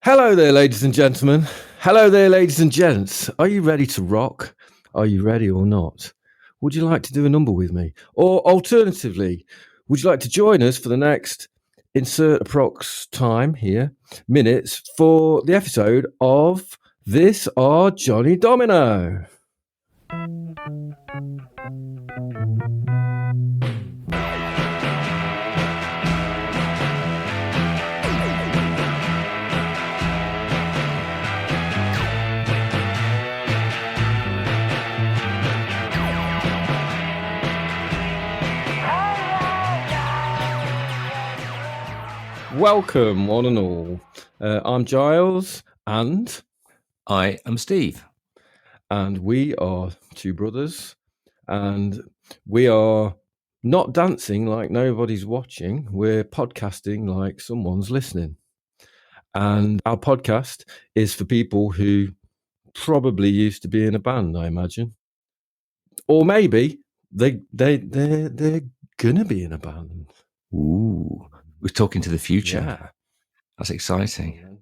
Hello there, ladies and gentlemen. Hello there, ladies and gents. Are you ready to rock? Are you ready or not? Would you like to do a number with me? Or alternatively, would you like to join us for the next insert approx time here, minutes, for the episode of This Are Johnny Domino? Welcome, one and all. I'm Giles, and I am Steve. And we are two brothers, and we are not dancing like nobody's watching. We're podcasting like someone's listening. And our podcast is for people who probably used to be in a band, I imagine. Or maybe they're gonna be in a band. Ooh. We're talking to the future. Yeah. That's exciting.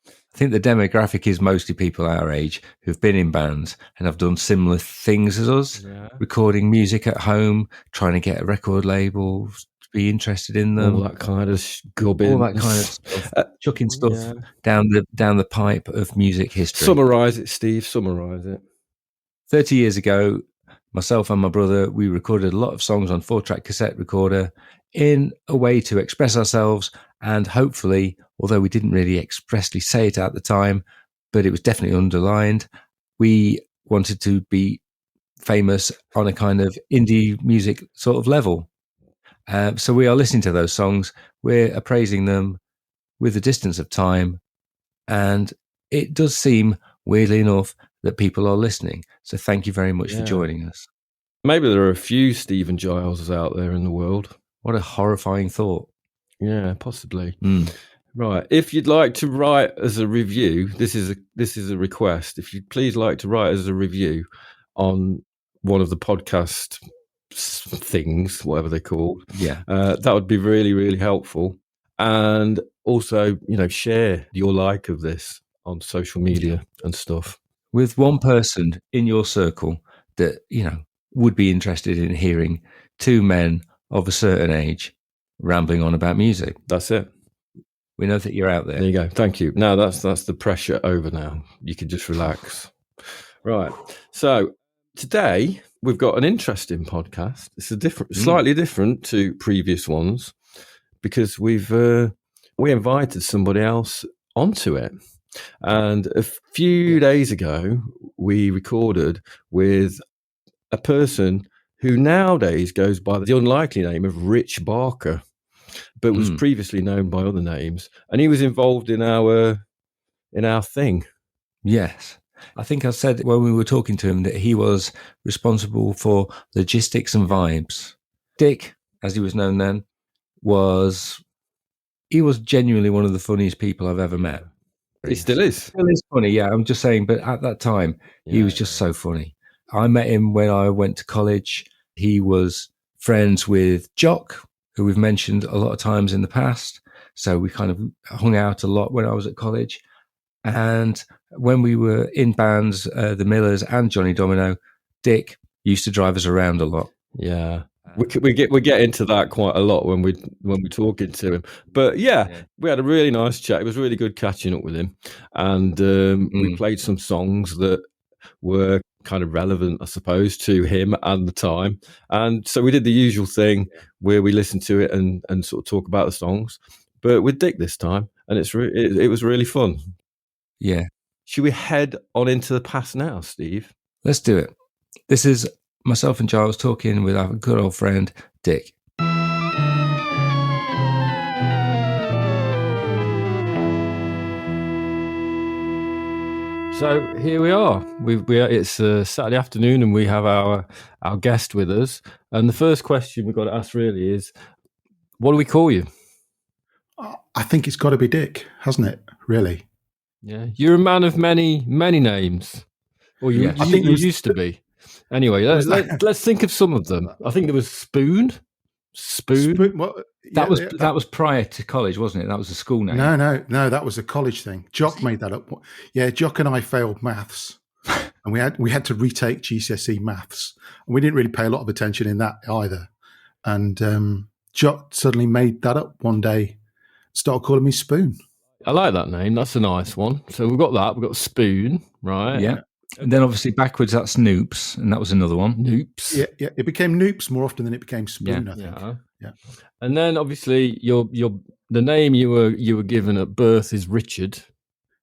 I think the demographic is mostly people our age who've been in bands and have done similar things as us, recording music at home, trying to get a record label, be interested in them. All that kind of gubbing. All that kind of stuff. Chucking stuff down the pipe of music history. Summarise it, Steve. Summarise it. 30 years ago, myself and my brother, we recorded a lot of songs on 4-track cassette recorder in a way to express ourselves, and hopefully, although we didn't really expressly say it at the time, but it was definitely underlined, we wanted to be famous on a kind of indie music sort of level. So we are listening to those songs, we're appraising them with the distance of time, and it does seem, weirdly enough, that people are listening. So thank you very much for joining us. Maybe there are a few Steve and Giles out there in the world. What a horrifying thought. Yeah, possibly. Right. If you'd like to write as a review, this is a request. If you'd please like to write as a review on one of the podcast things, whatever they're called, that would be really, really helpful. And also, share your like of this on social media and stuff. With one person in your circle that, would be interested in hearing two men of a certain age rambling on about music. That's it. We know that you're out there. There you go. Thank you. Now that's the pressure over now. You can just relax. Right. So today we've got an interesting podcast. It's slightly different to previous ones because we invited somebody else onto it. And a few days ago, we recorded with a person who nowadays goes by the unlikely name of Rich Barker, but was previously known by other names. And he was involved in our thing. Yes. I think I said when we were talking to him that he was responsible for logistics and vibes. Dick, as he was known then, was genuinely one of the funniest people I've ever met. He still is. Still is funny, yeah. I'm just saying, but at that time, he was just so funny. I met him when I went to college. He was friends with Jock, who we've mentioned a lot of times in the past. So we kind of hung out a lot when I was at college. And when we were in bands, the Millers and Johnny Domino, Dick used to drive us around a lot. Yeah. We get into that quite a lot when we're talking to him, but we had a really nice chat. It was really good catching up with him, and we played some songs that were kind of relevant, I suppose, to him and the time. And so we did the usual thing where we listened to it and sort of talk about the songs, but with Dick this time, and it was really fun. Yeah. Should we head on into the past now, Steve? Let's do it. This is myself and Giles talking with our good old friend, Dick. So here we are. It's Saturday afternoon, and we have our guest with us. And the first question we've got to ask really is, what do we call you? I think it's got to be Dick, hasn't it? Really? Yeah, you're a man of many names. Or you used to be. Anyway, let's think of some of them. I think there was Spoon. Spoon? That was prior to college, wasn't it? That was a school name. No, that was a college thing. Jock made that up. Yeah, Jock and I failed maths, and we had to retake GCSE maths, and we didn't really pay a lot of attention in that either. And Jock suddenly made that up one day, started calling me Spoon. I like that name. That's a nice one. So we've got that. We've got Spoon, right? Yeah. And then obviously backwards, that's Noops, and that was another one. Noops. Yeah. It became Noops more often than it became Spoon. I think. Yeah. And then obviously the name you were given at birth is Richard,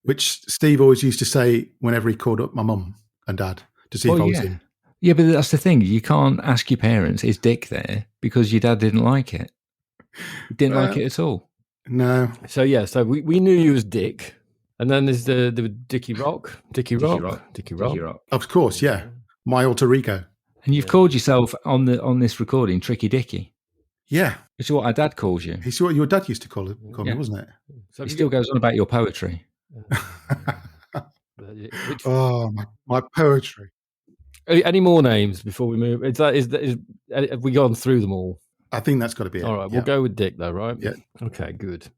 which Steve always used to say whenever he called up my mum and dad to see if I was in. Yeah, but that's the thing. You can't ask your parents, is Dick there? Because your dad didn't like it. He didn't like it at all. No. So we knew you was Dick. And then there's the Dickie Rock. Dickie Rock. Of course, yeah. My alter ego. And you've called yourself on this recording Tricky Dickie. Yeah. Which is what our dad calls you. It's what your dad used to call me, wasn't it? So he still goes on about your poetry. Oh, my poetry. Any more names before we move? Have we gone through them all? I think that's got to be it. All right, we'll go with Dick though, right? Yeah. Okay, good.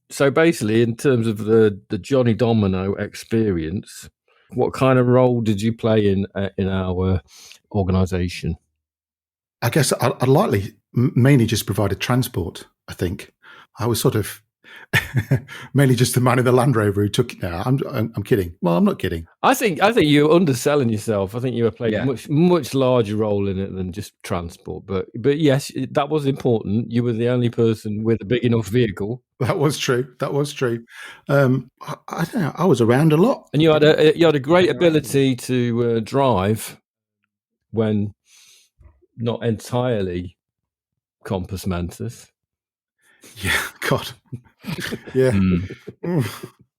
So basically, in terms of the Johnny Domino experience, what kind of role did you play in our organisation? I guess I'd likely mainly just provided transport. I think I was sort of mainly just the man in the Land Rover who took it. Now I'm kidding. Well, I'm not kidding. I think you're underselling yourself. I think you were playing a much larger role in it than just transport. But yes, that was important. You were the only person with a big enough vehicle. That was true. I don't know. I was around a lot, and you had a great ability to drive when not entirely compos mentis. Yeah, God. Yeah.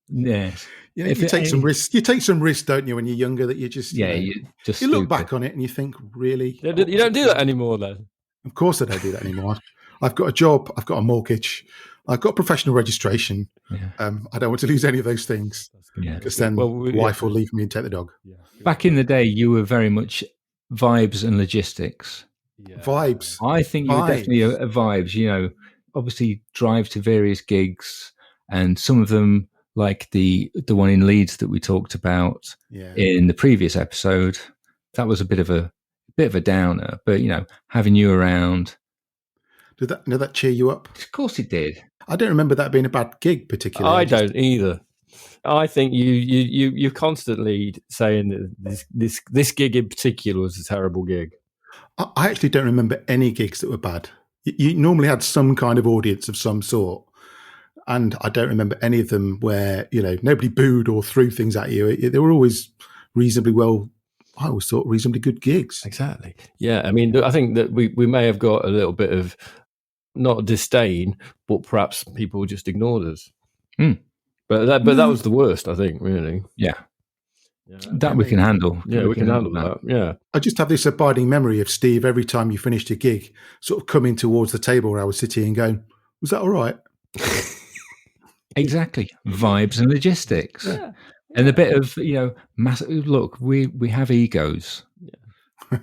Yes. Yeah, you take some risks. You take some risks, don't you, when you're younger? That you just you look back on it and you think, really, you don't do that anymore, then. Of course, I don't do that anymore. I've got a job. I've got a mortgage. I've got professional registration. Yeah. I don't want to lose any of those things because then wife will leave me and take the dog. Yeah. Back in the day, you were very much vibes and logistics. Yeah. Vibes. I think you were definitely a vibes. You know, obviously drive to various gigs, and some of them, like the one in Leeds that we talked about in the previous episode, that was a bit of a downer. But having you around, did that cheer you up? Of course it did. I don't remember that being a bad gig particularly. I don't either. I think you're constantly saying that this gig in particular was a terrible gig. I actually don't remember any gigs that were bad. You normally had some kind of audience of some sort, and I don't remember any of them where nobody booed or threw things at you. They were always reasonably well. I always thought reasonably good gigs. Exactly. Yeah. I mean, I think that we may have got a little bit of not disdain, but perhaps people just ignored us. But that was the worst, I think, really. Yeah. That we can handle. Yeah, we can handle that. Yeah. I just have this abiding memory of Steve every time you finished a gig, sort of coming towards the table where I was sitting and going, "Was that all right?" Exactly. Vibes and logistics. Yeah. And a bit of, massive, look, we have egos.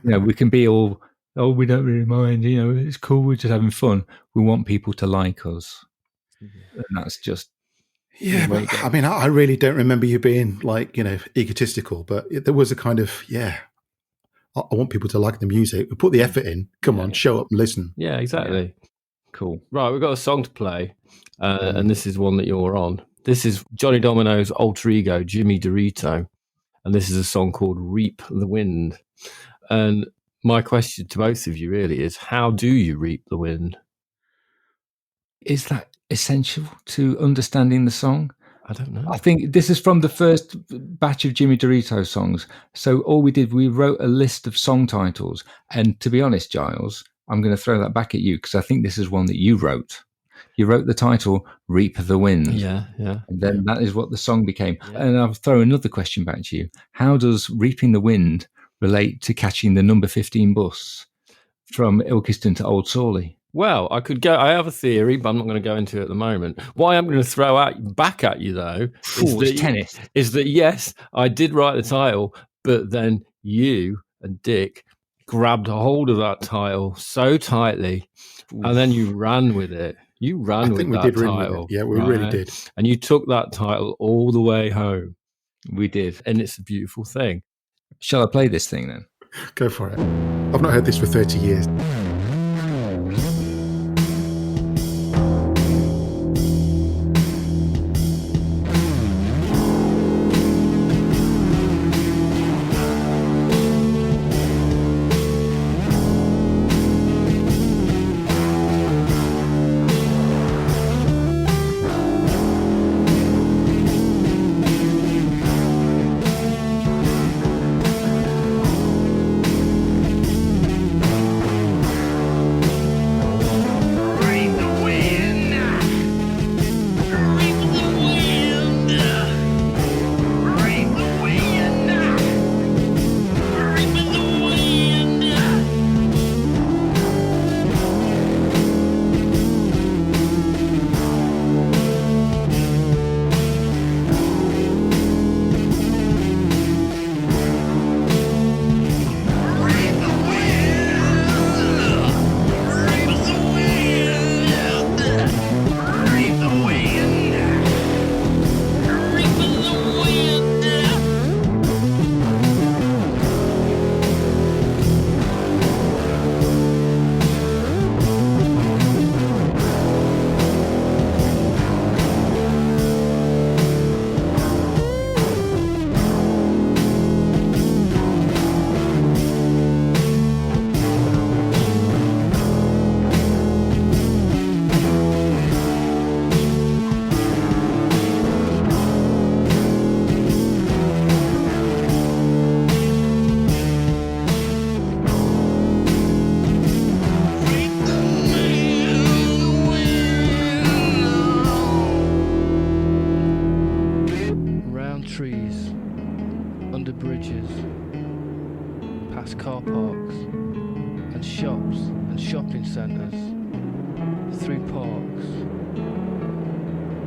Yeah. We can be all, we don't really mind, it's cool, we're just having fun. We want people to like us. And that's just. Yeah, but, I mean, I really don't remember you being egotistical, but there was a kind of, I want people to like the music. We put the effort in. Come on, show up and listen. Yeah, exactly. Yeah. Cool. Right, we've got a song to play, and this is one that you're on. This is Johnny Domino's alter ego, Jimmy Dorito, and this is a song called Reap the Wind. And my question to both of you really is, how do you reap the wind? Is that essential to understanding the song? I don't know. I think this is from the first batch of Jimmy Dorito songs. So all we did, we wrote a list of song titles. And to be honest, Giles, I'm going to throw that back at you because I think this is one that you wrote. You wrote the title Reap the Wind. Yeah. And then that is what the song became. Yeah. And I'll throw another question back to you. How does Reaping the Wind relate to catching the number 15 bus from Ilkeston to Old Sawley? Well, I have a theory, but I'm not going to go into it at the moment. What I'm going to throw back at you, though, is that yes, I did write the title, but then you and Dick grabbed a hold of that title so tightly, and then you ran with it. You ran with that title. Yeah, we really did. And you took that title all the way home. We did. And it's a beautiful thing. Shall I play this thing then? Go for it. I've not heard this for 30 years.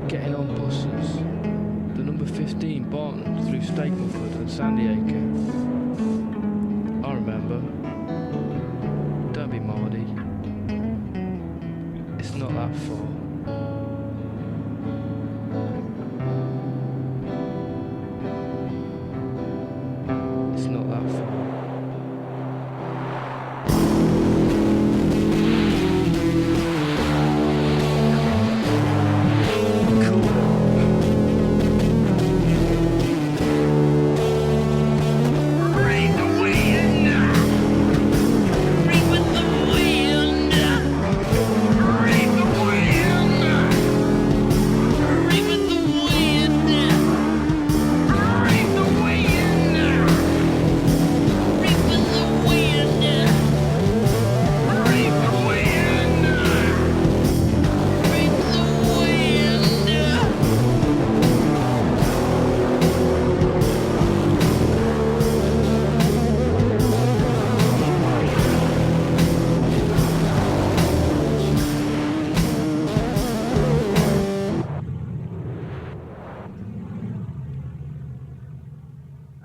Getting on buses, the number 15 Barton through Stapleford and Sandiacre. I remember. Don't be Mardy. It's not that far. It's not that far.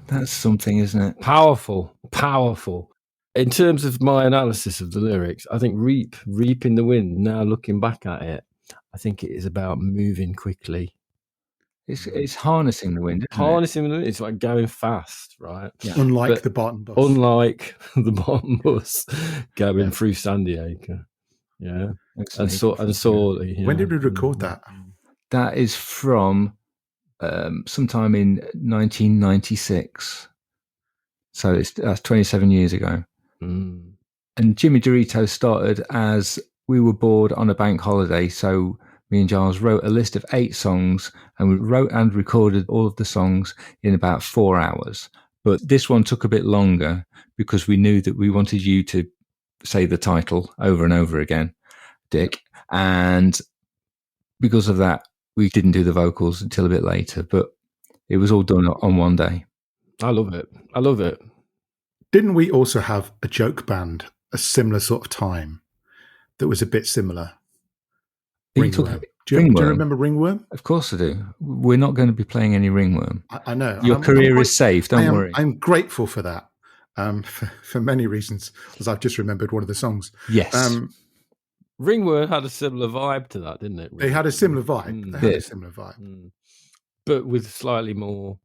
That's something, isn't it? Powerful. In terms of my analysis of the lyrics, I think reap in the wind, now looking back at it, I think it is about moving quickly. It's harnessing the wind, isn't Harnessing the wind, it's like going fast, right? Yeah. Unlike the Barton bus. Unlike the Barton bus going through Sandiacre. Yeah. And Sorley. When did we record that? That is from sometime in 1996. So that's 27 years ago. Mm. And Jimmy Dorito started as we were bored on a bank holiday. So me and Giles wrote a list of 8 songs, and we wrote and recorded all of the songs in about 4 hours. But this one took a bit longer because we knew that we wanted you to say the title over and over again, Dick. And because of that, we didn't do the vocals until a bit later, but it was all done on one day. I love it. Didn't we also have a joke band, a similar sort of time, that was a bit similar? Ringworm. Do you remember Ringworm? Of course I do. We're not going to be playing any Ringworm. I know. Your career is safe, don't worry. I'm grateful for that. for many reasons, as I've just remembered one of the songs. Yes. Ringworm had a similar vibe to that, didn't it? They had a similar vibe. Mm. They had a similar vibe. But with slightly more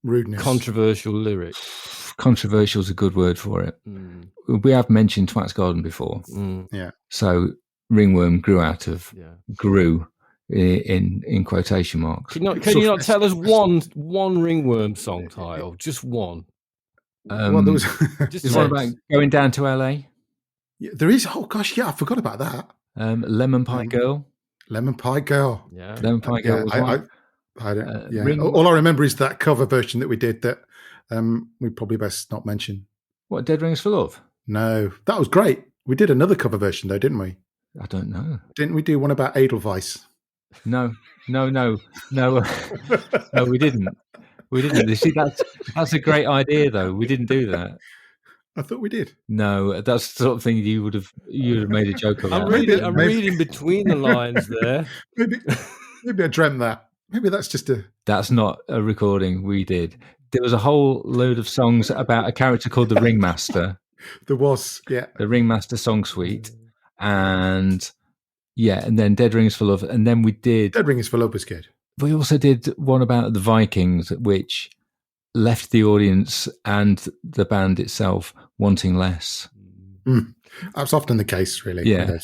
Rudeness. controversial lyrics. Controversial is a good word for it. We have mentioned Twat's Garden before. Yeah. So Ringworm grew Yeah. grew in quotation marks. Can you not tell us one Ringworm song title? Just one. Well, there was There's one about going down to LA. Yeah, there is. Oh gosh, yeah, I forgot about that. Lemon Pie Girl. Lemon Pie Girl. Yeah. Lemon Pie Girl was one. I don't. Yeah. All I remember is that cover version that we did that we probably best not mention. What, Dead Rings for Love? No, that was great. We did another cover version though, didn't we? I don't know. Didn't we do one about Edelweiss? No, we didn't. We didn't. You see, that's a great idea, though. We didn't do that. I thought we did. No, that's the sort of thing you would have made a joke about. I'm reading between the lines there. Maybe I dreamt that. Maybe that's just a. That's not a recording we did. There was a whole load of songs about a character called the Ringmaster. There was, yeah. The Ringmaster song suite, and then Dead Rings for Love, and then we did. Dead Rings for Love was good. We also did one about the Vikings, which left the audience and the band itself wanting less. That's often the case, really. Yeah.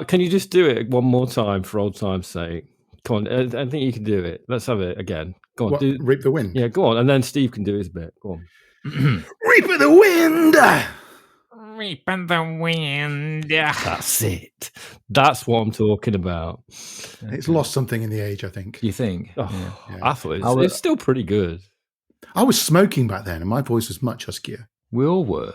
Can you just do it one more time for old time's sake? Come on, I think you can do it. Let's have it again. Go on, Reap the Wind. Yeah, go on, and then Steve can do his bit. Go on. Reap the Wind. Reaping the wind. That's it. That's what I'm talking about. It's lost something in the age, I think. You think? Oh, Yeah. I thought it's still pretty good. I was smoking back then, and my voice was much huskier. We all were.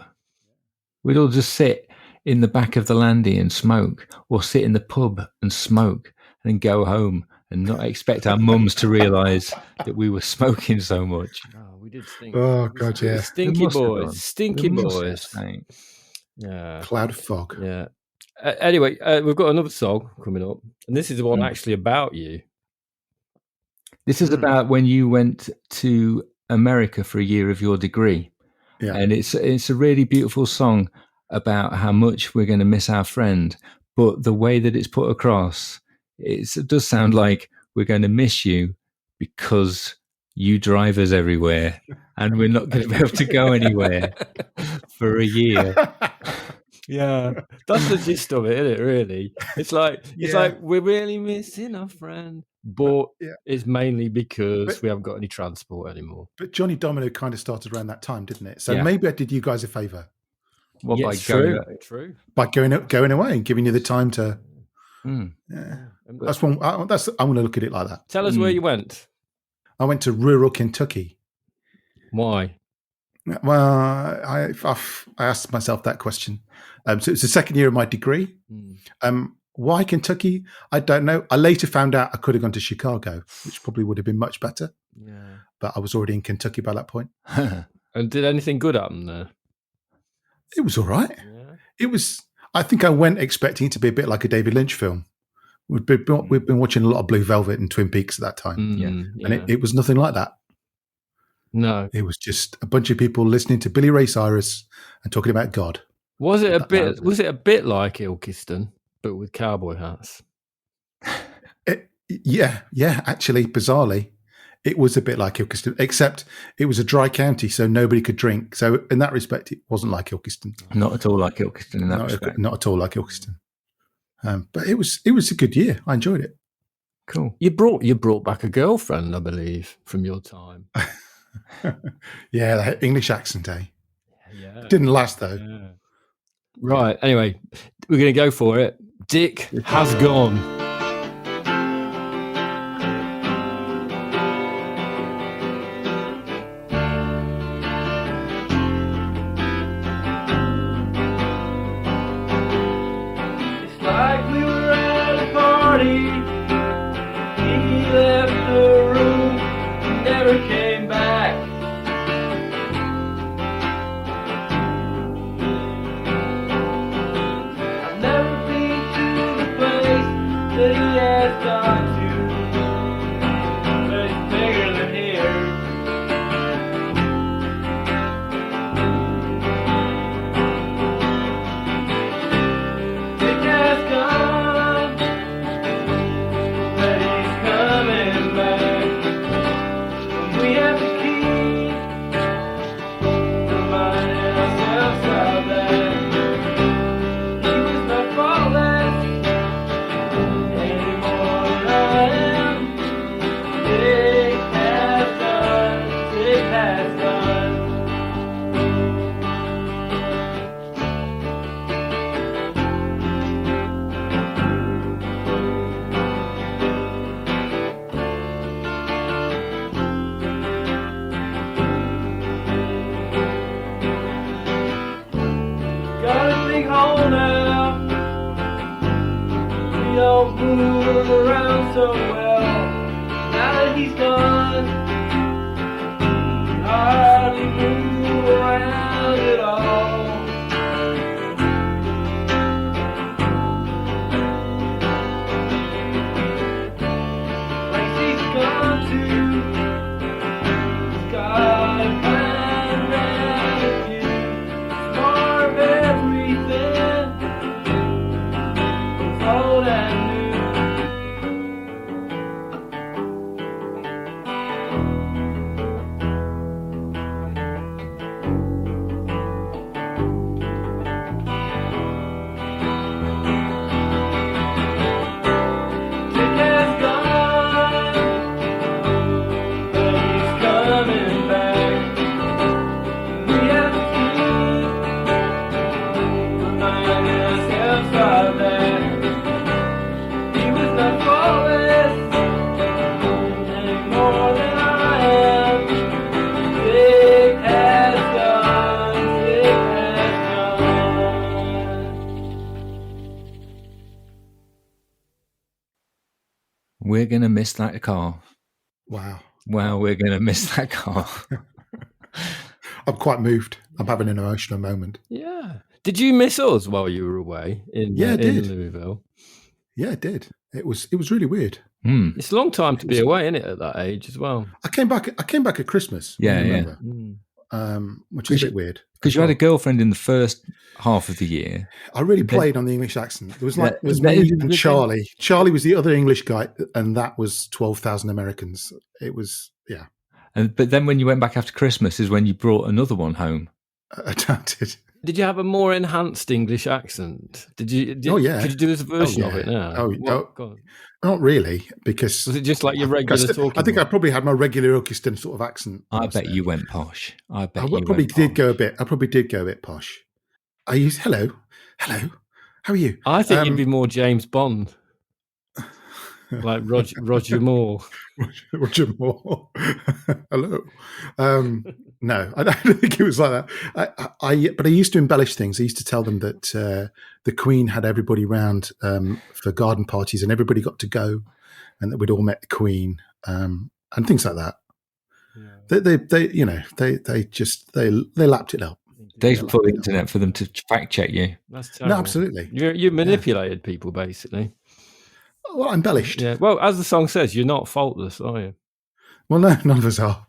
We'd all just sit in the back of the landy and smoke, or sit in the pub and smoke, and then go home and not expect our mums to realise that we were smoking so much. Oh, we did stink. Oh, God, yeah. Stinky boys. Stinky boys. Stank. Yeah. Cloud of fog. Yeah. Anyway, we've got another song coming up, and this is the one actually about you. This is about when you went to America for a year of your degree. Yeah. And it's a really beautiful song about how much we're going to miss our friend. But the way that it's put across, it does sound like we're going to miss you because you drive us everywhere and we're not going to be able to go anywhere for a year. Yeah, that's the gist of it, isn't it? Really, it's like we're really missing our friend, but it's mainly because we haven't got any transport anymore. But Johnny Domino kind of started around that time, didn't it? So maybe I did you guys a favour. Well, Yeah, by true. By going away and giving you the time to. Yeah, that's one. I'm going to look at it like that. Tell us where you went. I went to rural Kentucky. Why? Well, I asked myself that question. So it's the second year of my degree. Why Kentucky? I don't know. I later found out I could have gone to Chicago, which probably would have been much better. Yeah. But I was already in Kentucky by that point. And did anything good happen there? It was all right. Yeah. It was. I think I went expecting it to be a bit like a David Lynch film. We've been watching a lot of Blue Velvet and Twin Peaks at that time, and it was nothing like that. No, it was just a bunch of people listening to Billy Ray Cyrus and talking about God. Was it a bit like Ilkeston, but with cowboy hats? Yeah. Actually, bizarrely, it was a bit like Ilkeston, except it was a dry county, so nobody could drink. So in that respect, it wasn't like Ilkeston. Not at all like Ilkeston in that respect. Not at all like Ilkeston. But it was a good year. I enjoyed it. Cool. You brought back a girlfriend, I believe, from your time. Yeah, the English accent, eh? Yeah. Didn't last though. Yeah. Right. Anyway, we're going to go for it. Dick has gone. It's like we were at a party. He left the room, never came back. I've never been to the place move around so well. Now that he's gone, hardly move around at all. Place he's gone to, he's got a kind attitude. More of everything, it's old and new. Dick has gone, but he's coming back. We have to remind ourselves of that. He was not flawless any more than I am. Dick has gone, Dick has gone. We're going to miss that car. Wow. Wow, we're going to miss that car. I'm quite moved. I'm having an emotional moment. Yeah. Did you miss us while you were away in Yeah, I in did. Louisville? Yeah, it did. It was really weird. Hmm. It's a long time to be away, isn't it, at that age as well? I came back at Christmas. Yeah, I yeah. remember, which is a bit weird. Because you had a girlfriend in the first half of the year. I really played on the English accent. It was like it was that me is a and good thing. Charlie. Charlie was the other English guy, and that was 12,000 Americans. It was But then when you went back after Christmas is when you brought another one home. adapted. Did you have a more enhanced English accent? Oh, yeah. Could you do this version of yeah. it now? Oh, What? oh. Go on. Not really, because Was it just like your regular talking? I think I one? probably had my regular Ilkeston sort of accent. I bet you went posh. I bet I you probably went did posh. go a bit. I probably did go a bit posh. I used hello, how are you? I think you'd be more James Bond, like Roger Moore. Roger Moore. Hello. No, I don't think it was like that. But I used to embellish things. I used to tell them that the Queen had everybody round for garden parties, and everybody got to go, and that we'd all met the Queen, and things like that. Yeah. They lapped it up. They put the internet for them to fact check you. That's terrible. No, absolutely. You manipulated people basically. Well, I embellished. Yeah. Well, as the song says, you're not faultless, are you? Well, no, none of us are.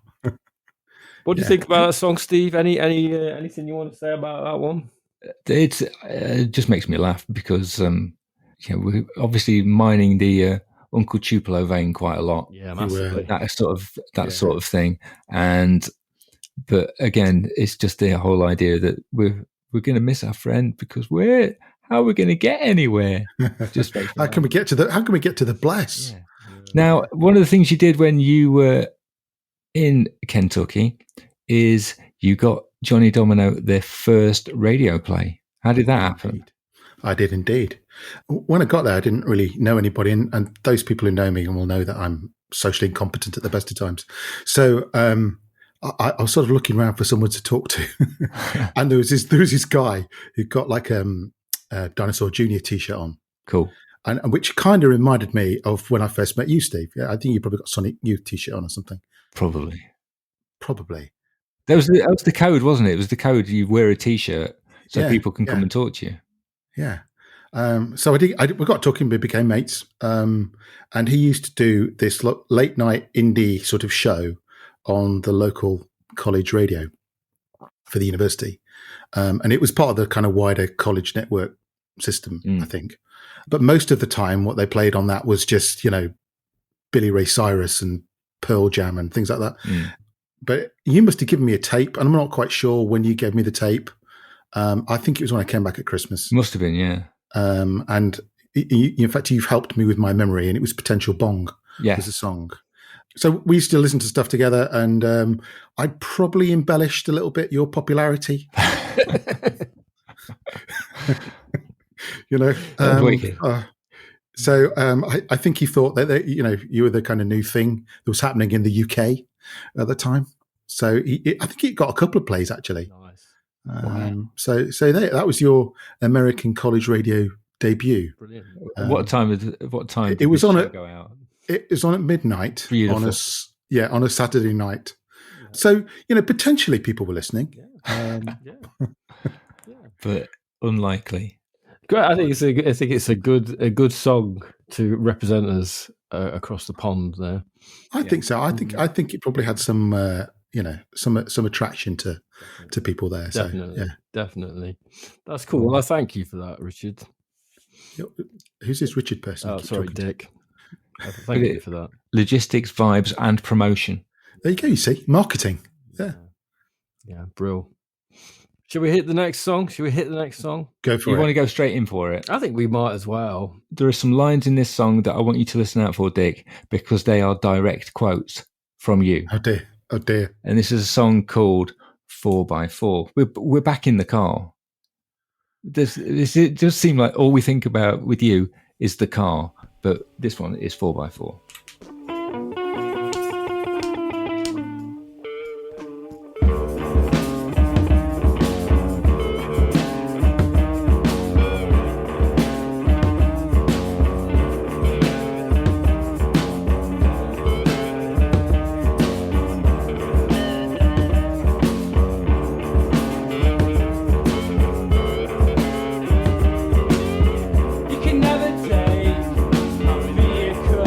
What do you think about that song, Steve? Anything you want to say about that one? It just makes me laugh because we're obviously mining the Uncle Tupelo vein quite a lot. Yeah, massively. That sort of thing. But again, it's just the whole idea that we're going to miss our friend because how are we going to get anywhere? Just How can we get to the bless? Yeah. Now, one of the things you did when you were in Kentucky is you got Johnny Domino their first radio play. How did that happen? I did indeed. When I got there, I didn't really know anybody, and those people who know me will know that I'm socially incompetent at the best of times. So I was sort of looking around for someone to talk to, and there was this guy who got like a Dinosaur Jr. t-shirt on. Cool. And which kind of reminded me of when I first met you, Steve. Yeah, I think you probably got Sonic Youth t-shirt on or something. Probably. That was the code, wasn't it? It was the code. You wear a t-shirt so people can come and talk to you. Yeah. So we got talking, we became mates. And he used to do this late night indie sort of show on the local college radio for the university. And it was part of the kind of wider college network system, I think. But most of the time, what they played on that was just, Billy Ray Cyrus and Pearl Jam and things like that. But you must have given me a tape, and I'm not quite sure when you gave me the tape. I think it was when I came back at Christmas. Must have been, yeah. And in fact, you've helped me with my memory, and it was Potential Bong was a song. So we used to listen to stuff together, and I probably embellished a little bit your popularity. So I think he thought that you were the kind of new thing that was happening in the UK at the time. So I think it got a couple of plays actually. Nice. So that was your American college radio debut. Brilliant. What time did it was this on show a- go out? It was on at midnight Beautiful. on a Saturday night. So, potentially people were listening. But unlikely. Great. I think it's a good song to represent us across the pond there. I think so. I think it probably had some some attraction to people there. Definitely. So Definitely. That's cool. Well, I thank you for that, Richard. Who's this Richard person? Oh, you keep sorry, talking to? Dick. Thank you for that. Logistics, vibes, and promotion. There you go. You see, marketing. Yeah, brill. Should we hit the next song? Go for You it. want to go straight in for it? I think we might as well. There are some lines in this song that I want you to listen out for, Dick, because they are direct quotes from you. Oh dear. And this is a song called 4x4. We're back in the car. It does seem like all we think about with you is the car, but this one is 4x4. You can never take a vehicle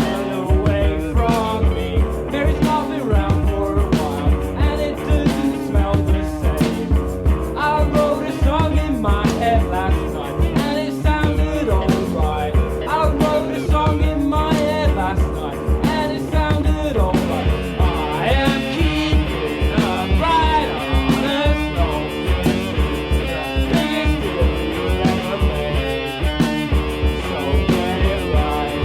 away from me. There is nothing around for a while, and it doesn't smell the same. I wrote a song in my head last night, and it sounded alright. I wrote a song in my head last night, and it sounded alright. I am keeping a bright on a snow, the biggest deal you ever made. So get it right.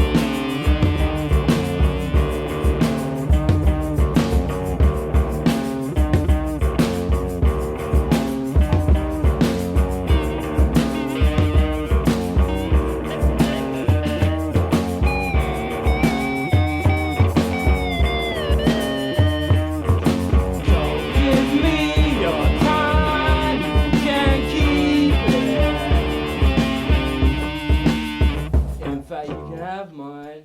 So give me your time, you can keep it. In fact, you can have mine.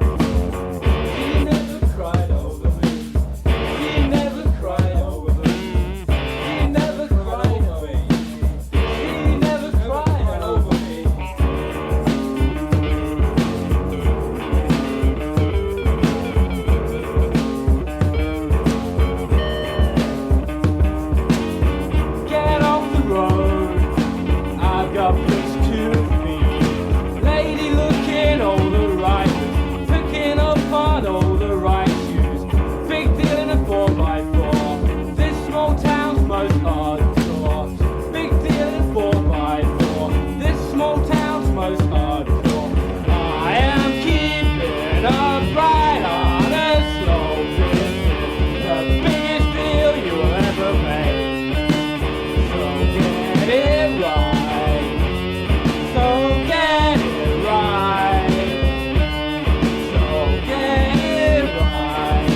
She never cried over me. She never cried over me. She never cried over me. She never cried over me. Get off the road. I've got place to be. Lady looking all the right, picking up on all the right shoes. Big deal in a 4x4. This small town's most hardcore. Big deal in a 4x4. This small town's most hardcore. I am keeping a bright on a slow business. The biggest deal you ever made. So get it right. So get it right. So get it right.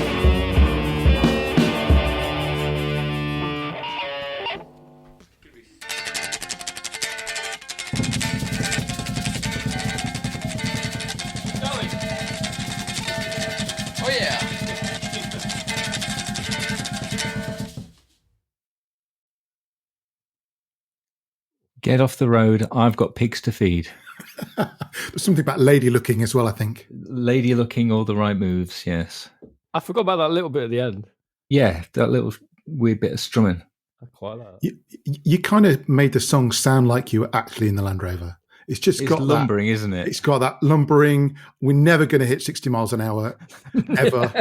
Oh yeah. Get off the road. I've got pigs to feed. There's something about lady looking as well, I think. Lady looking all the right moves. Yes. I forgot about that little bit at the end. Yeah. That little weird bit of strumming. I quite like that. You kind of made the song sound like you were actually in the Land Rover. It's just It's got lumbering, that. isn't it? It's got that lumbering. We're never going to hit 60 miles an hour ever.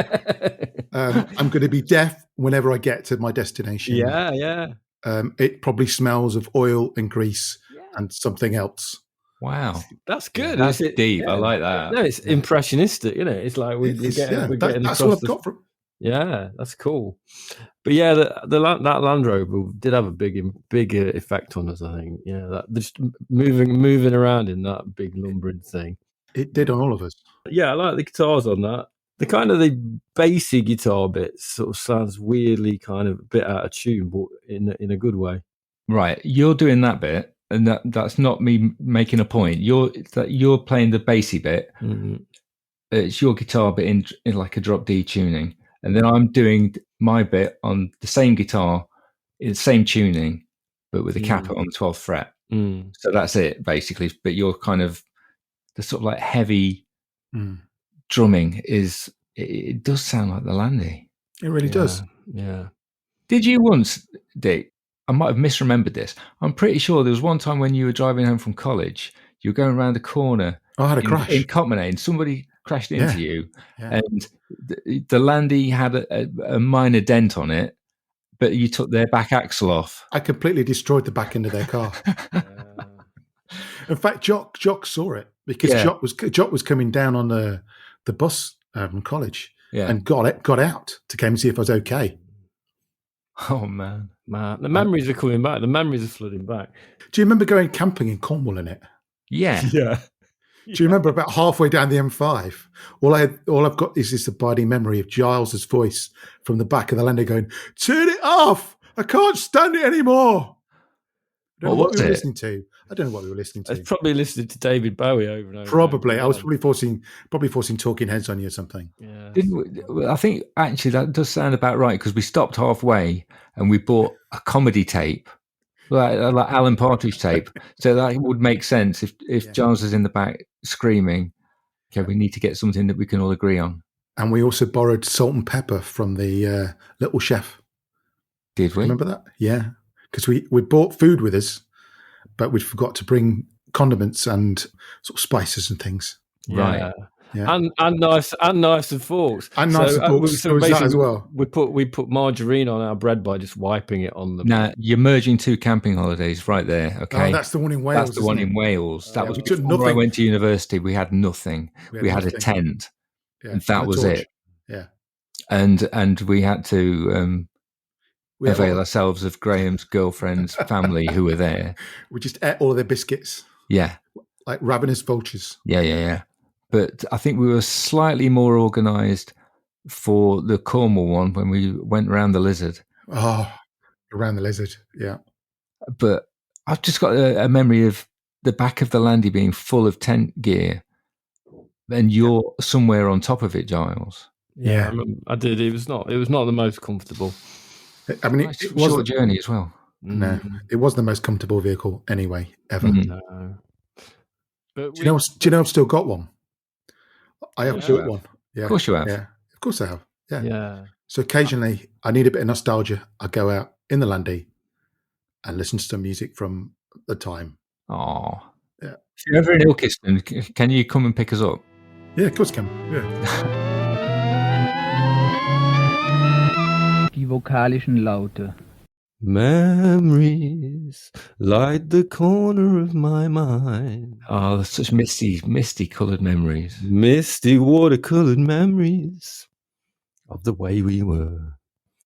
I'm going to be deaf whenever I get to my destination. Yeah. It probably smells of oil and grease and something else. Wow. That's good. That's Is it- deep. yeah. I like that. No, it's impressionistic, isn't it? It's like we're It's- getting that's all across I've the- got from. Yeah, that's cool. But yeah, that Land Rover did have a big effect on us. I think. Yeah, that just moving around in that big lumbering thing. It did on all of us. Yeah, I like the guitars on that. the bassy guitar bit sort of sounds weirdly kind of a bit out of tune, but in a good way. Right, you're doing that bit, and that's not me making a point. You're playing the bassy bit. Mm-hmm. It's your guitar bit in like a drop D tuning, and then I'm doing my bit on the same guitar in the same tuning, but with a caput on the 12th fret. So that's it basically. But you're kind of the sort of like heavy drumming it does sound like the Landy. It really does. Yeah. Did you once, Dick? I might have misremembered this. I'm pretty sure there was one time when you were driving home from college, you were going around the corner. I had a crash in Cotmanay, and somebody crashed into you, and the Landy had a minor dent on it, but you took their back axle off. I completely destroyed the back end of their car. In fact, Jock saw it because Jock was coming down on the bus from college and got out to come and see if I was okay. Oh man, the memories are coming back. The memories are flooding back. Do you remember going camping in Cornwall in it? Yeah. Do you remember about halfway down the M5? All I've got is this abiding memory of Giles's voice from the back of the Landy going, "Turn it off! I can't stand it anymore." I don't know what we were listening to. I don't know what we were listening to. I was probably listening to David Bowie over and over. Probably. I was probably forcing Talking Heads on you or something. Yeah. I think actually that does sound about right, because we stopped halfway and we bought a comedy tape, like Alan Partridge tape. So that would make sense if Giles is in the back screaming, okay, we need to get something that we can all agree on. And we also borrowed salt and pepper from the Little Chef. Did we? Remember that? Yeah. Because we bought food with us, but we forgot to bring condiments and sort of spices and things. Right. Yeah. And knives and forks. And knives and forks. So that as well. We put margarine on our bread by just wiping it on them. Now you're merging two camping holidays right there. Okay. Oh, that's the one in Wales. That's the one in Wales. That was before I went to university. We had nothing. We had a tent. Yeah, and that was it. Yeah. And we had to avail ourselves of Graham's girlfriend's family who were there. We just ate all of their biscuits. Yeah. Like ravenous vultures. Yeah. But I think we were slightly more organised for the Cornwall one when we went around the Lizard. Oh, around the Lizard, yeah. But I've just got a memory of the back of the Landy being full of tent gear, and you're somewhere on top of it, Giles. Yeah, I did. It was not the most comfortable. I mean, it was a journey as well. No, it was the most comfortable vehicle anyway ever. No. But do you know I've still got one? I have built one. Yeah, of course you have. Yeah, of course I have. Yeah. So occasionally I need a bit of nostalgia. I go out in the Landy and listen to some music from the time. Oh, yeah. If you're ever in Ilkeston, can you come and pick us up? Yeah, of course I can. Yeah. Die vokalischen Laute. Memories light the corner of my mind. Oh, that's such misty coloured memories. Misty watercoloured memories of the way we were.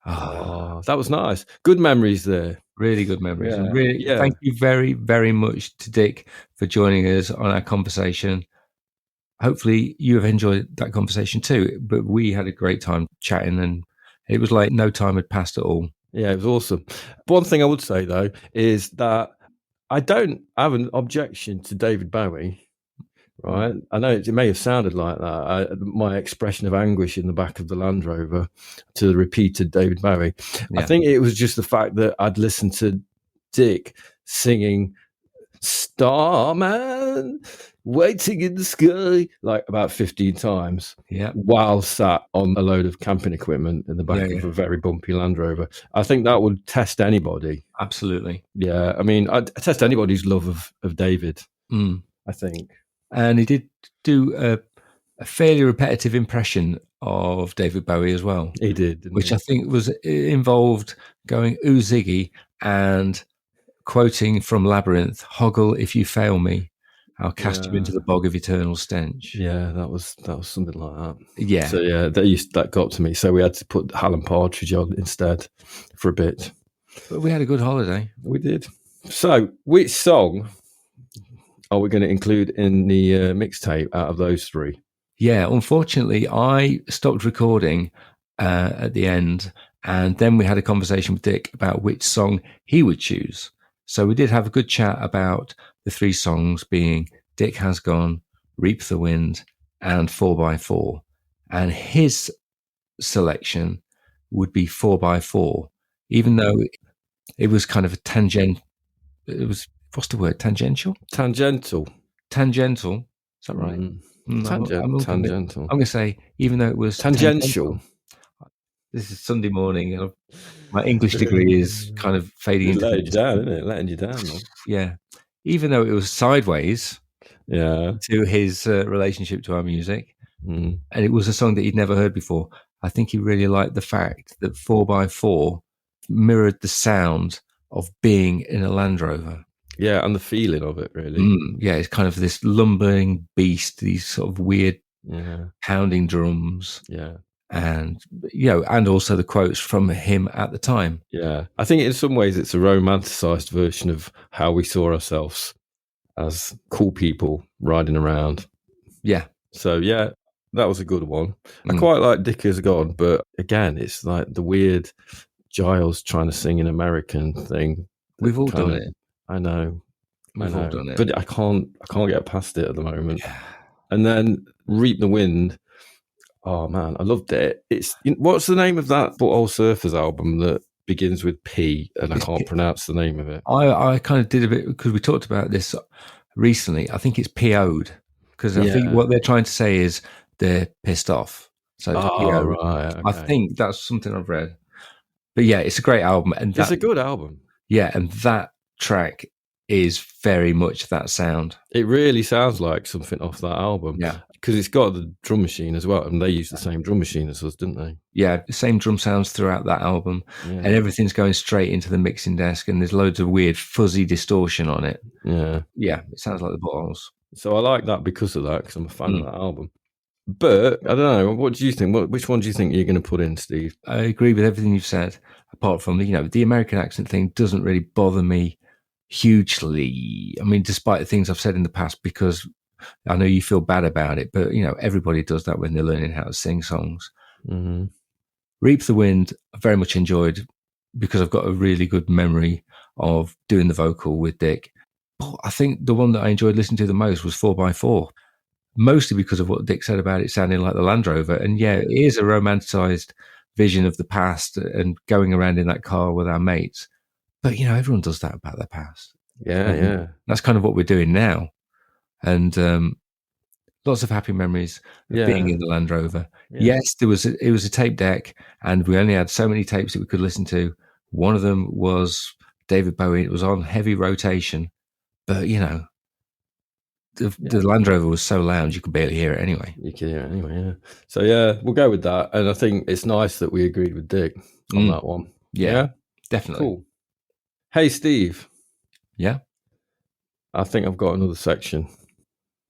Oh, that was nice. Good memories there. Really good memories. Yeah. Really, thank you very, very much to Dick for joining us on our conversation. Hopefully you have enjoyed that conversation too. But we had a great time chatting, and it was like no time had passed at all. Yeah, it was awesome. One thing I would say, though, is that I don't have an objection to David Bowie, right? I know it may have sounded like that, my expression of anguish in the back of the Land Rover to the repeated David Bowie. Yeah. I think it was just the fact that I'd listened to Dick singing Starman, waiting in the sky, like about 15 times, while sat on a load of camping equipment in the back of a very bumpy Land Rover. I think that would test anybody. Absolutely. Yeah, I mean, I'd test anybody's love of David, I think. And he did do a fairly repetitive impression of David Bowie as well. He did, which I think was involved going, "Ooh, Ziggy," and quoting from Labyrinth, "Hoggle, if you fail me, I'll cast you into the bog of eternal stench." Yeah, that was something like that. Yeah. So yeah, that got to me. So we had to put Alan Partridge on instead for a bit. But we had a good holiday. We did. So which song are we going to include in the mixtape out of those three? Yeah, unfortunately, I stopped recording at the end, and then we had a conversation with Dick about which song he would choose. So we did have a good chat about the 3 songs being Dick Has Gone, Reap the Wind, and 4x4. And his selection would be 4x4, even though it was kind of a tangent. It was, what's the word? Tangential? Tangential. Tangential. Is that right? Tangential. I'm going to say, even though it was Tangential. This is Sunday morning, and my English degree is kind of fading It's into letting you down, isn't it? Letting you down, man. Yeah. Even though it was sideways Yeah. to his relationship to our music, Mm. and it was a song that he'd never heard before, I think he really liked the fact that 4x4 mirrored the sound of being in a Land Rover. Yeah, and the feeling of it, really. Yeah, it's kind of this lumbering beast, these sort of weird pounding drums. Yeah. And, and also the quotes from him at the time. Yeah. I think in some ways it's a romanticized version of how we saw ourselves as cool people riding around. Yeah. So, yeah, that was a good one. I quite like Dick Has Gone, but again, it's like the weird Giles trying to sing an American thing. We've all done it. I know. We've all done it. But I can't get past it at the moment. Yeah. And then Reap the Wind. Oh man, I loved it. What's the name of that Buttholes Surfers album that begins with P and I can't pronounce the name of it? I kind of did a bit because we talked about this recently. I think it's PO'd because I think what they're trying to say is they're pissed off. So it's PO. Right. Okay. I think that's something I've read. But yeah, it's a great album, and it's a good album. Yeah, and that track is very much that sound. It really sounds like something off that album. Yeah. Because it's got the drum machine as well, and they used the same drum machine as us, didn't they? Yeah, the same drum sounds throughout that album, and everything's going straight into the mixing desk, and there's loads of weird fuzzy distortion on it. Yeah, it sounds like the Buttholes. So I like that because of that, because I'm a fan of that album. But I don't know. What do you think? Which one do you think you're going to put in, Steve? I agree with everything you've said. Apart from the American accent thing doesn't really bother me hugely. I mean, despite the things I've said in the past, because I know you feel bad about it, but everybody does that when they're learning how to sing songs. Mm-hmm. Reap the Wind, I very much enjoyed because I've got a really good memory of doing the vocal with Dick. But I think the one that I enjoyed listening to the most was 4x4, mostly because of what Dick said about it sounding like the Land Rover. And yeah, it is a romanticized vision of the past and going around in that car with our mates. But, everyone does that about their past. Yeah. That's kind of what we're doing now. And lots of happy memories of being in the Land Rover. Yeah. Yes, it was a tape deck, and we only had so many tapes that we could listen to. One of them was David Bowie. It was on heavy rotation, but the Land Rover was so loud you could barely hear it anyway. You can hear it anyway, yeah. So yeah, we'll go with that. And I think it's nice that we agreed with Dick on that one. Yeah, definitely. Cool. Hey, Steve. Yeah? I think I've got another section.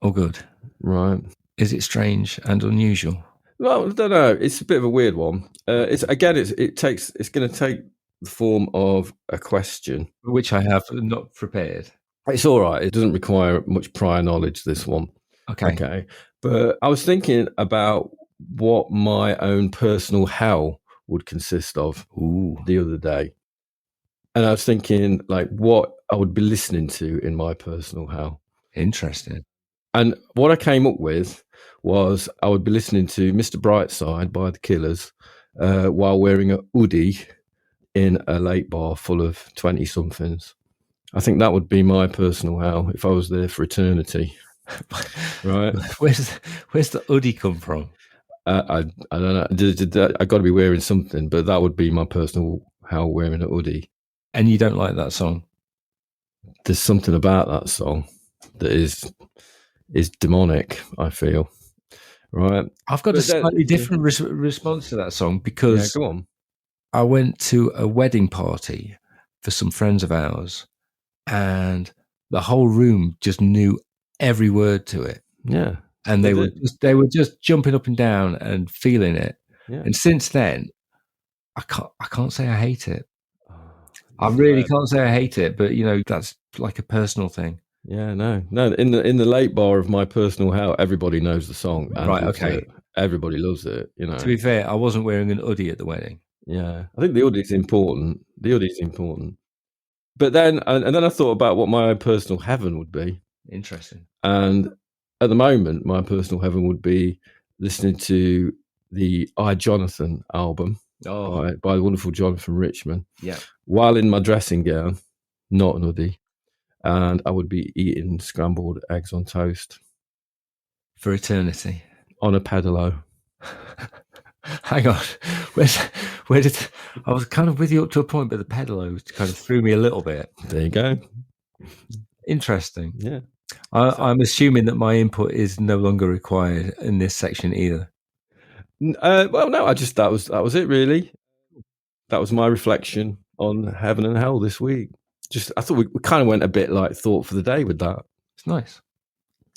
Oh, good. Right. Is it strange and unusual? Well, I don't know. It's a bit of a weird one. It's going to take the form of a question. Which I have not prepared. It's all right. It doesn't require much prior knowledge, this one. Okay. But I was thinking about what my own personal hell would consist of the other day. And I was thinking, like, what I would be listening to in my personal hell. Interesting. And what I came up with was I would be listening to Mr. Brightside by The Killers while wearing a hoodie in a late bar full of 20-somethings. I think that would be my personal hell if I was there for eternity. Right? Where's the hoodie come from? I don't know. I got to be wearing something, but that would be my personal hell, wearing a hoodie. And you don't like that song? There's something about that song that is demonic, I feel. Right? I've got a slightly different response to that song because go on. I went to a wedding party for some friends of ours, and the whole room just knew every word to it. Yeah. And they were just jumping up and down and feeling it. Yeah. And since then, I can't say I hate it. I really can't say I hate it, but that's like a personal thing. Yeah, no. In the late bar of My Personal Hell, everybody knows the song. And Right, loves okay. it. Everybody loves it. You know. To be fair, I wasn't wearing an hoodie at the wedding. Yeah, I think the hoodie's important. The hoodie's important. But then, and then I thought about what my personal heaven would be. Interesting. And at the moment, my personal heaven would be listening to the I, Jonathan album by the wonderful Jonathan Richman. Yeah. While in my dressing gown, not an hoodie, and I would be eating scrambled eggs on toast For eternity. on a pedalo. Hang on. Where did I was kind of with you up to a point, but the pedalo kind of threw me a little bit. There you go. Interesting. Yeah. I'm assuming that my input is no longer required in this section either. Well, no, that was it really. That was my reflection on heaven and hell this week. I thought we kind of went a bit like thought for the day with that. It's nice.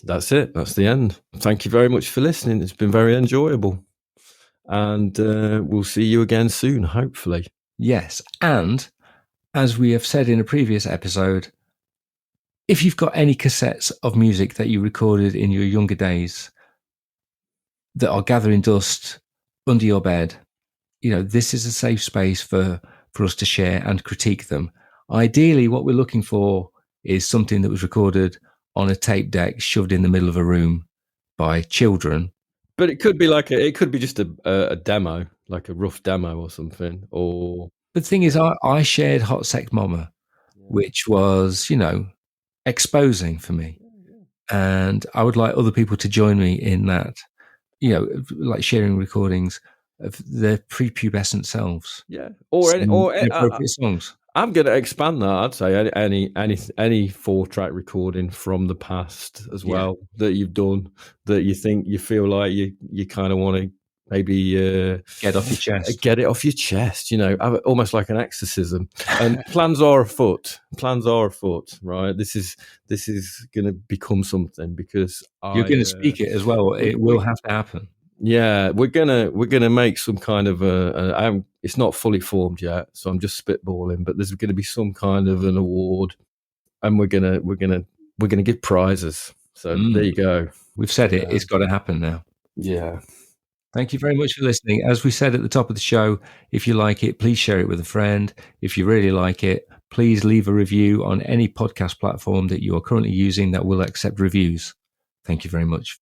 That's it. That's the end. Thank you very much for listening. It's been very enjoyable. And we'll see you again soon, hopefully. Yes. And as we have said in a previous episode, if you've got any cassettes of music that you recorded in your younger days that are gathering dust under your bed, this is a safe space for us to share and critique them. Ideally, what we're looking for is something that was recorded on a tape deck shoved in the middle of a room by children. But it could be just a demo, like a rough demo or something. Or the thing is, I shared Hot Sec Mama, which was, exposing for me. And I would like other people to join me in that, like sharing recordings of their prepubescent selves. Yeah. Or appropriate songs. I'm going to expand that. I'd say any 4-track recording from the past as well that you've done that you feel like you kind of want to maybe get off your chest. Get it off your chest, almost like an exorcism. And plans are afoot, right? This is going to become something because you're going to speak it as well. It will have to happen. Yeah, we're gonna make some kind of it's not fully formed yet, so I'm just spitballing. But there's going to be some kind of an award, and we're gonna give prizes. So there you go. We've said it. It's got to happen now. Yeah. Thank you very much for listening. As we said at the top of the show, if you like it, please share it with a friend. If you really like it, please leave a review on any podcast platform that you are currently using that will accept reviews. Thank you very much.